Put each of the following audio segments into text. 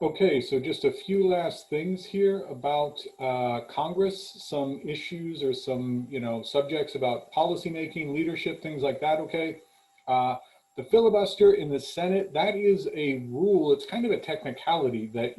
Okay, so just a few last things here about Congress, some issues or some, subjects about policymaking, leadership, things like that, okay? Uh, the filibuster in the Senate, that is a rule, it's kind of a technicality that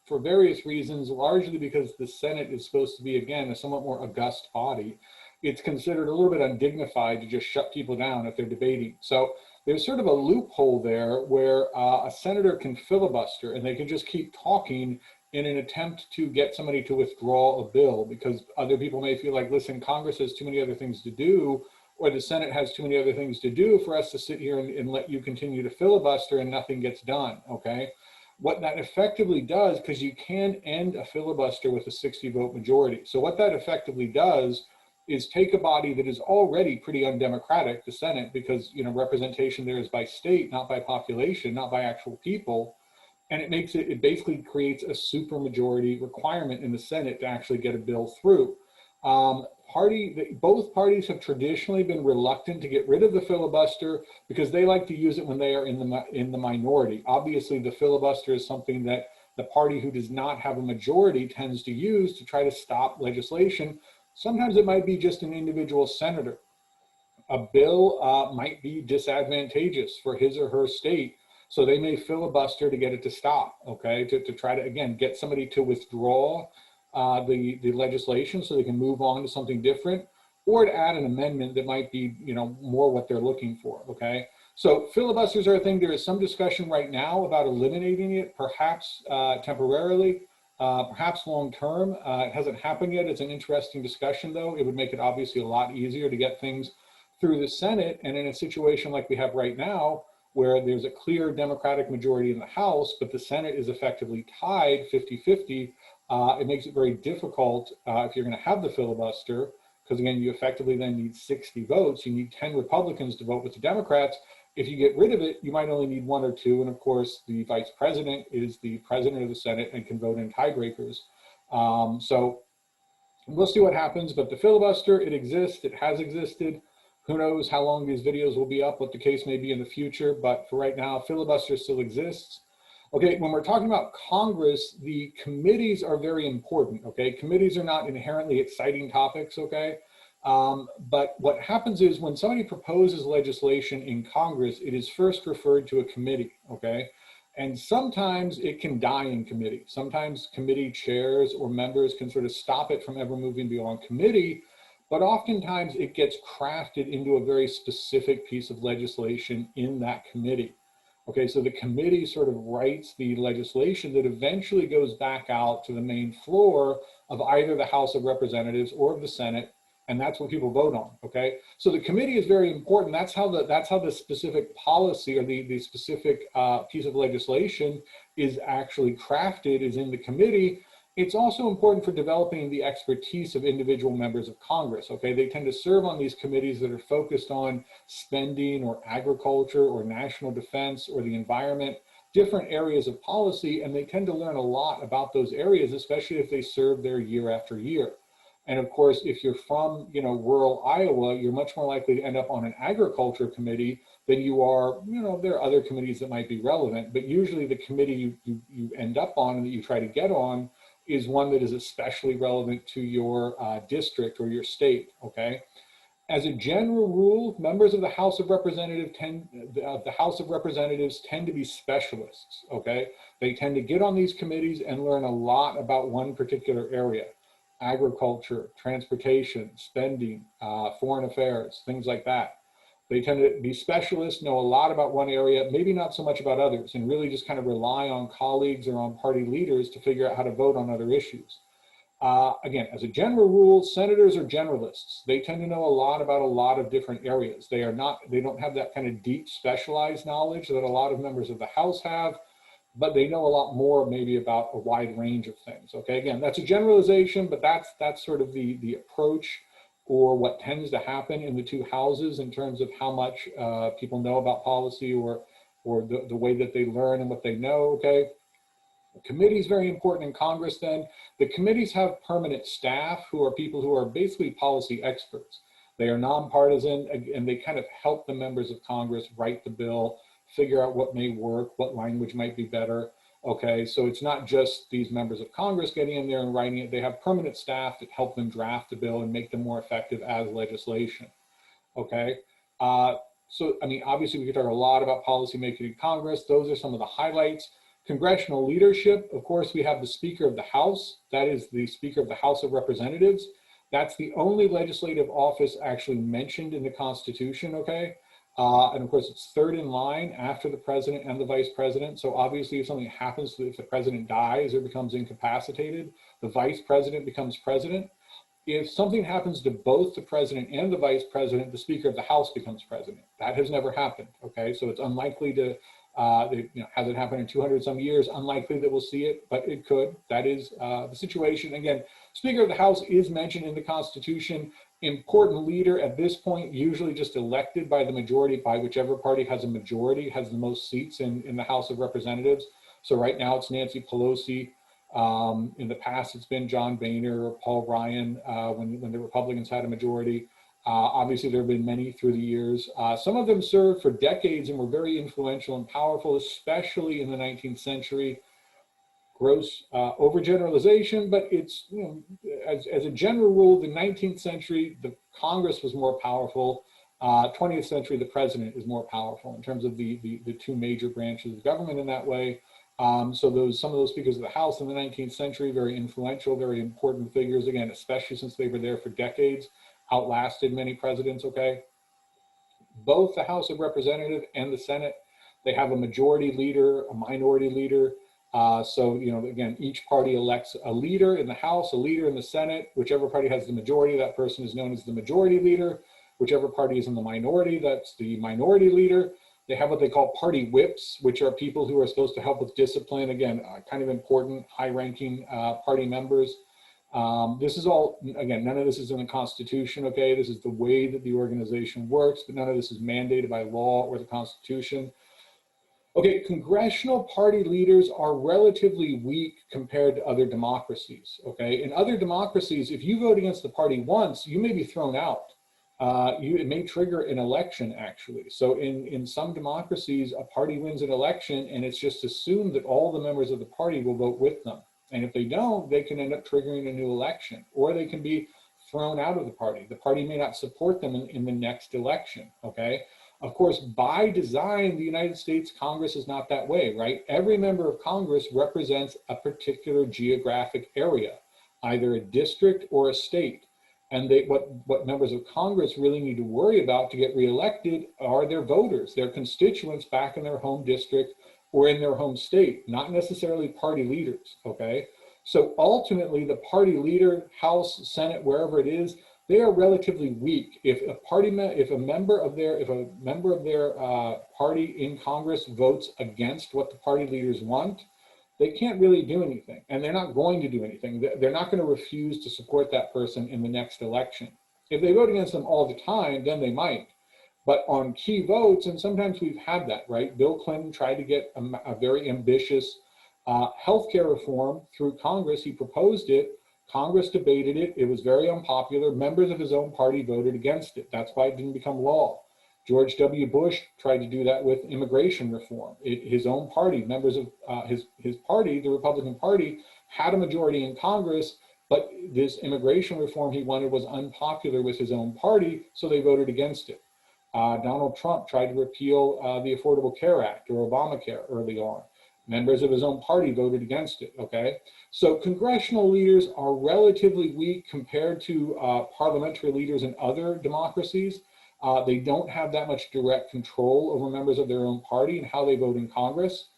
for various reasons, largely because the Senate is supposed to be, again, a somewhat more august body, it's considered a little bit undignified to just shut people down if they're debating. So there's sort of a loophole there where a senator can filibuster and they can just keep talking in an attempt to get somebody to withdraw a bill because other people may feel like, listen, Congress has too many other things to do, or the Senate has too many other things to do for us to sit here and let you continue to filibuster and nothing gets done, okay? What that effectively does, because you can end a filibuster with a 60 vote majority. So what that effectively does is take a body that is already pretty undemocratic, the Senate, because representation there is by state, not by population, not by actual people, and it basically creates a supermajority requirement in the Senate to actually get a bill through. Both parties have traditionally been reluctant to get rid of the filibuster because they like to use it when they are in the minority. Obviously, the filibuster is something that the party who does not have a majority tends to use to try to stop legislation. Sometimes it might be just an individual senator. A bill might be disadvantageous for his or her state, so they may filibuster to get it to stop, okay, to try to, again, get somebody to withdraw the legislation so they can move on to something different, or to add an amendment that might be, more what they're looking for, okay? So filibusters are a thing. There is some discussion right now about eliminating it, perhaps temporarily, perhaps long term. It hasn't happened yet. It's an interesting discussion, though. It would make it obviously a lot easier to get things through the Senate. And in a situation like we have right now, where there's a clear Democratic majority in the House, but the Senate is effectively tied 50-50, it makes it very difficult if you're going to have the filibuster, because again, you effectively then need 60 votes. You need 10 Republicans to vote with the Democrats. If you get rid of it, you might only need one or two. And of course, the vice president is the president of the Senate and can vote in tiebreakers. So we'll see what happens, but the filibuster, it exists, it has existed. Who knows how long these videos will be up, what the case may be in the future, but for right now, filibuster still exists. Okay, when we're talking about Congress, the committees are very important, okay? Committees are not inherently exciting topics, okay? But what happens is when somebody proposes legislation in Congress, it is first referred to a committee, okay? And sometimes it can die in committee. Sometimes committee chairs or members can sort of stop it from ever moving beyond committee, but oftentimes it gets crafted into a very specific piece of legislation in that committee. Okay, so the committee sort of writes the legislation that eventually goes back out to the main floor of either the House of Representatives or of the Senate, and that's what people vote on. Okay, so the committee is very important. That's how the specific policy or the specific piece of legislation is actually crafted, is in the committee. It's also important for developing the expertise of individual members of Congress, okay? They tend to serve on these committees that are focused on spending or agriculture or national defense or the environment, different areas of policy, and they tend to learn a lot about those areas, especially if they serve there year after year. And of course, if you're from, rural Iowa, you're much more likely to end up on an agriculture committee than you are, there are other committees that might be relevant, but usually the committee you end up on and that you try to get on is one that is especially relevant to your district or your state, okay? As a general rule, members of the House of Representatives tend to be specialists, okay? They tend to get on these committees and learn a lot about one particular area: agriculture, transportation, spending, foreign affairs, things like that. They tend to be specialists, know a lot about one area, maybe not so much about others, and really just kind of rely on colleagues or on party leaders to figure out how to vote on other issues. Again, as a general rule, senators are generalists. They tend to know a lot about a lot of different areas. They don't have that kind of deep specialized knowledge that a lot of members of the House have, but they know a lot more maybe about a wide range of things. Okay, again, that's a generalization, but that's sort of the approach or what tends to happen in the two houses in terms of how much people know about policy or the way that they learn and what they know, okay? The committee is very important in Congress then. The committees have permanent staff who are people who are basically policy experts. They are nonpartisan and they kind of help the members of Congress write the bill, figure out what may work, what language might be better. Okay, so it's not just these members of Congress getting in there and writing it. They have permanent staff that help them draft the bill and make them more effective as legislation. Okay, so I mean, obviously we could talk a lot about policymaking in Congress. Those are some of the highlights. Congressional leadership, of course, we have the Speaker of the House. That is the Speaker of the House of Representatives. That's the only legislative office actually mentioned in the Constitution, okay? And of course, it's third in line after the president and the vice president. So obviously, if something happens, if the president dies or becomes incapacitated, the vice president becomes president. If something happens to both the president and the vice president, the Speaker of the House becomes president. That has never happened, okay? So it's unlikely to, has it happened in 200 some years? Unlikely that we'll see it, but it could. That is the situation. Again, Speaker of the House is mentioned in the Constitution. Important leader at this point, usually just elected by the majority, by whichever party has a majority, has the most seats in the House of Representatives. So right now it's Nancy Pelosi. In the past, it's been John Boehner or Paul Ryan when the Republicans had a majority. Obviously, there have been many through the years. Some of them served for decades and were very influential and powerful, especially in the 19th century. Gross overgeneralization, but it's, as a general rule, the 19th century, the Congress was more powerful. 20th century, the president is more powerful in terms of the two major branches of government in that way. So some of those speakers of the House in the 19th century, very influential, very important figures, again, especially since they were there for decades, outlasted many presidents, okay? Both the House of Representatives and the Senate, they have a majority leader, a minority leader. So, again, each party elects a leader in the House, a leader in the Senate. Whichever party has the majority, that person is known as the majority leader. Whichever party is in the minority, that's the minority leader. They have what they call party whips, which are people who are supposed to help with discipline. Again, kind of important, high-ranking party members. This is all, again, none of this is in the Constitution, okay? This is the way that the organization works, but none of this is mandated by law or the Constitution. Okay, congressional party leaders are relatively weak compared to other democracies, okay? In other democracies, if you vote against the party once, you may be thrown out. It may trigger an election, actually. So in some democracies, a party wins an election, and it's just assumed that all the members of the party will vote with them. And if they don't, they can end up triggering a new election, or they can be thrown out of the party. The party may not support them in the next election, okay? Of course, by design, the United States Congress is not that way, right? Every member of Congress represents a particular geographic area, either a district or a state. And what members of Congress really need to worry about to get reelected are their voters, their constituents back in their home district or in their home state, not necessarily party leaders, okay? So ultimately, the party leader, House, Senate, wherever it is, they are relatively weak. If a member of their party in Congress votes against what the party leaders want, they can't really do anything, and they're not going to do anything. They're not going to refuse to support that person in the next election. If they vote against them all the time, then they might. But on key votes, and sometimes we've had that, right? Bill Clinton tried to get a very ambitious healthcare reform through Congress. He proposed it. Congress debated it. It was very unpopular. Members of his own party voted against it. That's why it didn't become law. George W. Bush tried to do that with immigration reform. His own party, members of his party, the Republican Party, had a majority in Congress, but this immigration reform he wanted was unpopular with his own party, so they voted against it. Donald Trump tried to repeal the Affordable Care Act or Obamacare early on. Members of his own party voted against it, okay? So congressional leaders are relatively weak compared to parliamentary leaders in other democracies. They don't have that much direct control over members of their own party and how they vote in Congress.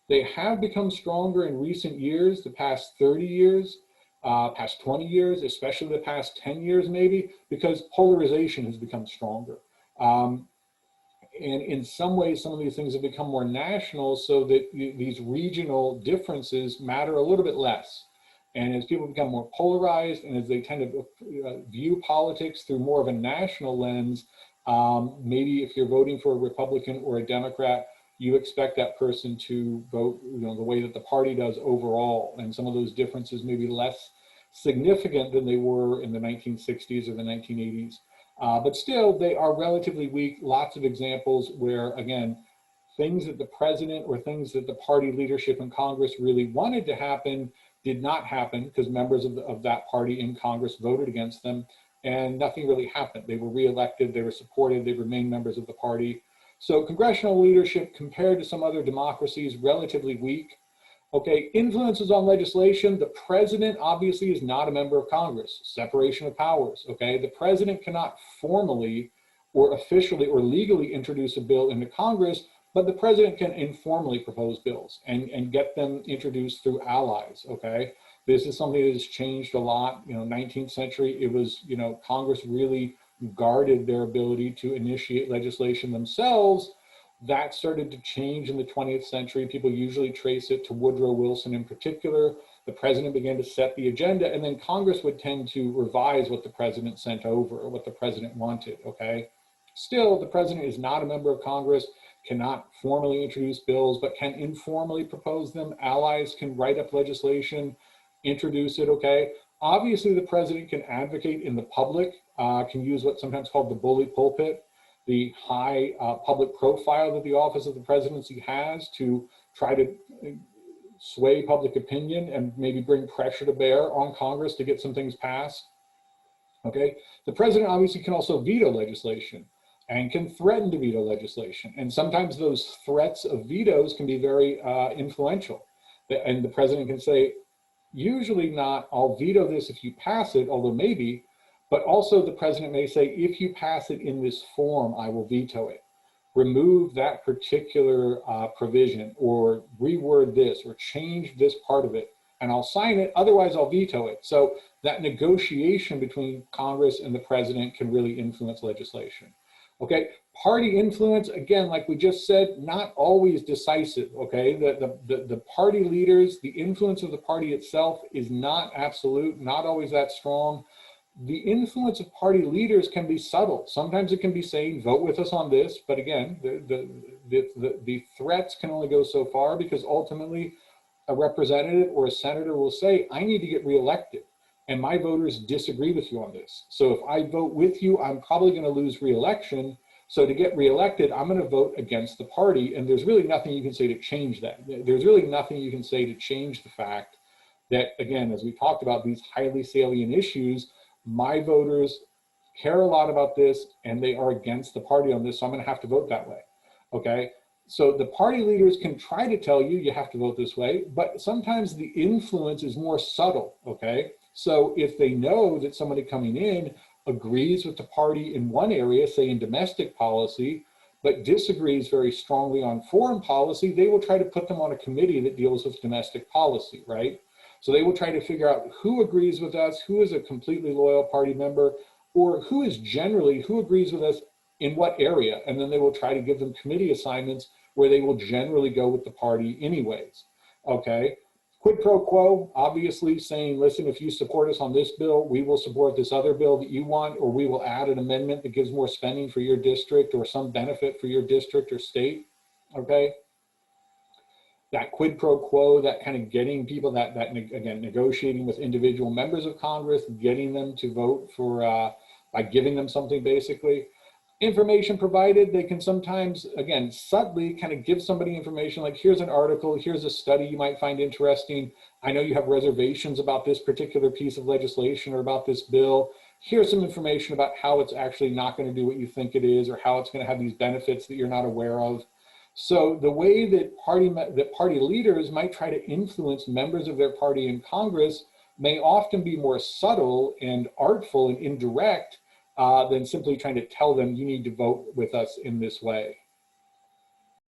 They have become stronger in recent years, the past 30 years, past 20 years, especially the past 10 years maybe, because polarization has become stronger. And in some ways, some of these things have become more national so that these regional differences matter a little bit less. And as people become more polarized and as they tend to view politics through more of a national lens, maybe if you're voting for a Republican or a Democrat, you expect that person to vote, the way that the party does overall. And some of those differences may be less significant than they were in the 1960s or the 1980s. But still, they are relatively weak. Lots of examples where, again, things that the president or things that the party leadership in Congress really wanted to happen did not happen because members of that party in Congress voted against them, and nothing really happened. They were reelected, they were supported, they remained members of the party. So congressional leadership compared to some other democracies, relatively weak. Okay, influences on legislation. The president obviously is not a member of Congress. Separation of powers, okay? The president cannot formally or officially or legally introduce a bill into Congress, but the president can informally propose bills and get them introduced through allies, okay? This is something that has changed a lot. 19th century, it was, Congress really guarded their ability to initiate legislation themselves. That started to change in the 20th century. People usually trace it to Woodrow Wilson in particular. The president began to set the agenda, and then Congress would tend to revise what the president sent over or what the president wanted, okay? Still, the president is not a member of Congress, cannot formally introduce bills, but can informally propose them. Allies can write up legislation, introduce it, okay? Obviously, the president can advocate in the public, can use what's sometimes called the bully pulpit, the high public profile that the office of the presidency has to try to sway public opinion and maybe bring pressure to bear on Congress to get some things passed, okay? The president obviously can also veto legislation and can threaten to veto legislation. And sometimes those threats of vetoes can be very influential. And the president can say, usually not, I'll veto this if you pass it, although maybe, but also the president may say, if you pass it in this form, I will veto it. Remove that particular provision or reword this or change this part of it and I'll sign it, otherwise I'll veto it. So that negotiation between Congress and the president can really influence legislation. Okay, party influence, again, like we just said, not always decisive, okay? The party leaders, the influence of the party itself is not absolute, not always that strong. The influence of party leaders can be subtle. Sometimes it can be saying, vote with us on this, but again, the threats can only go so far because ultimately a representative or a senator will say, I need to get reelected. And my voters disagree with you on this. So if I vote with you, I'm probably going to lose re-election. So to get reelected, I'm going to vote against the party. And there's really nothing you can say to change that. There's really nothing you can say to change the fact that, again, as we talked about these highly salient issues, my voters care a lot about this and they are against the party on this. So I'm going to have to vote that way. Okay. So the party leaders can try to tell you, you have to vote this way, but sometimes the influence is more subtle. Okay. So if they know that somebody coming in agrees with the party in one area, say in domestic policy, but disagrees very strongly on foreign policy, they will try to put them on a committee that deals with domestic policy, right? So they will try to figure out who agrees with us, who is a completely loyal party member, or who agrees with us in what area, and then they will try to give them committee assignments where they will generally go with the party anyways, okay? Quid pro quo, obviously saying, listen, if you support us on this bill, we will support this other bill that you want, or we will add an amendment that gives more spending for your district or some benefit for your district or state, okay? That quid pro quo, that kind of getting people, again, negotiating with individual members of Congress, getting them to vote for, by giving them something basically. Information provided, they can sometimes, again, subtly kind of give somebody information like, here's an article, here's a study you might find interesting. I know you have reservations about this particular piece of legislation or about this bill. Here's some information about how it's actually not going to do what you think it is or how it's going to have these benefits that you're not aware of. So the way that party leaders might try to influence members of their party in Congress may often be more subtle and artful and indirect than simply trying to tell them you need to vote with us in this way.